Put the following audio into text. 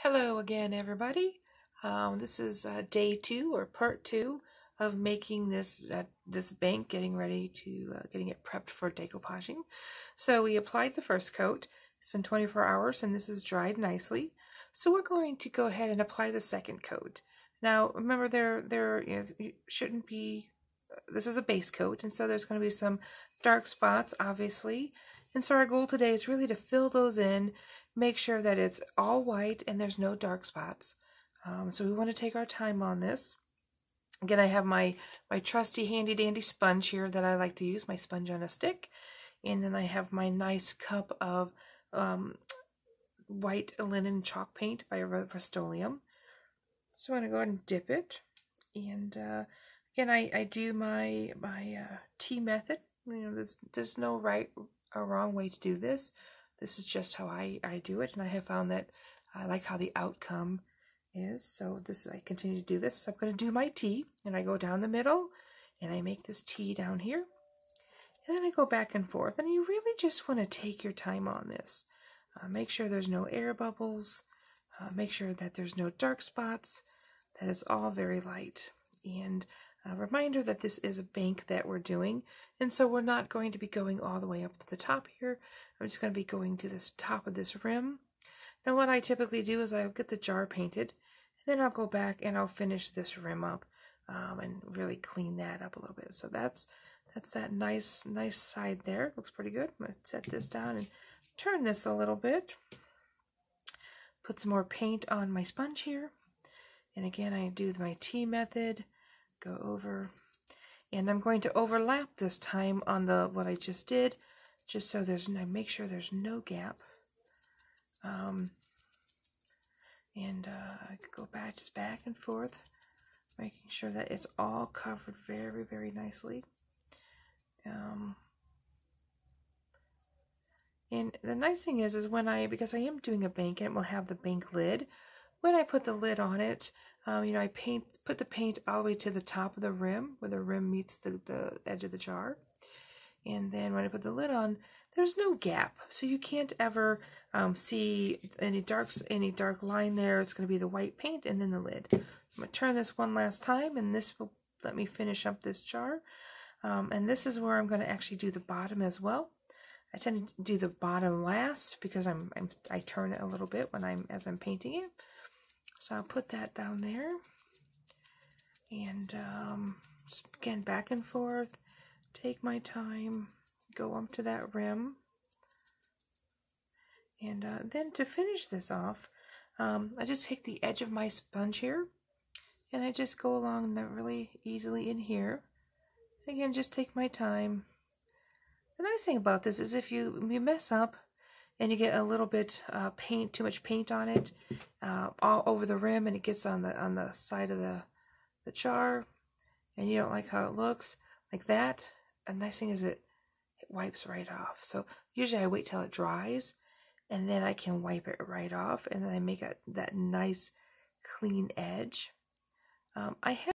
Hello again, everybody. This is day 2 or part 2 of making this bank, getting it prepped for decoupaging. So we applied the first coat. It's been 24 hours and this is dried nicely. So we're going to go ahead and apply the second coat. Now remember, there shouldn't be. This is a base coat, and so there's going to be some dark spots, obviously. And so our goal today is really to fill those in. Make sure that it's all white and there's no dark spots. So we want to take our time on this. Again, I have my trusty handy dandy sponge here that I like to use, my sponge on a stick. And then I have my nice cup of white linen chalk paint by Rust-Oleum. So I'm going to go ahead and dip it. And again, I do my tea method. You know, there's no right or wrong way to do this. This is just how I do it, and I have found that I like how the outcome is. So I continue to do this. So I'm going to do my T, and I go down the middle, and I make this T down here. And then I go back and forth, and you really just want to take your time on this. Make sure there's no air bubbles. Make sure that there's no dark spots. That is all very light. And a reminder that this is a bank that we're doing, and so we're not going to be going all the way up to the top here. I'm just going to be going to this top of this rim. Now what I typically do is I'll get the jar painted, and then I'll go back and I'll finish this rim up and really clean that up a little bit. So that's that nice side there. Looks pretty good. I'm going to set this down and turn this a little bit. Put some more paint on my sponge here. And again, I do my T method. Go over, and I'm going to overlap this time on what I just did, just so I make sure there's no gap. And I could go back and forth, making sure that it's all covered very, very nicely. And the nice thing is because I am doing a bank and it will have the bank lid, when I put the lid on it, I put the paint all the way to the top of the rim, where the rim meets the edge of the jar. And then when I put the lid on, there's no gap, so you can't ever see any dark line there. It's going to be the white paint and then the lid. I'm going to turn this one last time, and this will let me finish up this jar. And this is where I'm going to actually do the bottom as well. I tend to do the bottom last because I turn it a little bit as I'm painting it. So I'll put that down there, and again, back and forth, take my time, go up to that rim, and then to finish this off, I just take the edge of my sponge here, and I just go along really easily in here. Again, just take my time. The nice thing about this is if you mess up, and you get a little bit too much paint on it, all over the rim, and it gets on the side of the jar, and you don't like how it looks, like that. A nice thing is it wipes right off. So usually I wait till it dries, and then I can wipe it right off, and then I make that nice clean edge. I have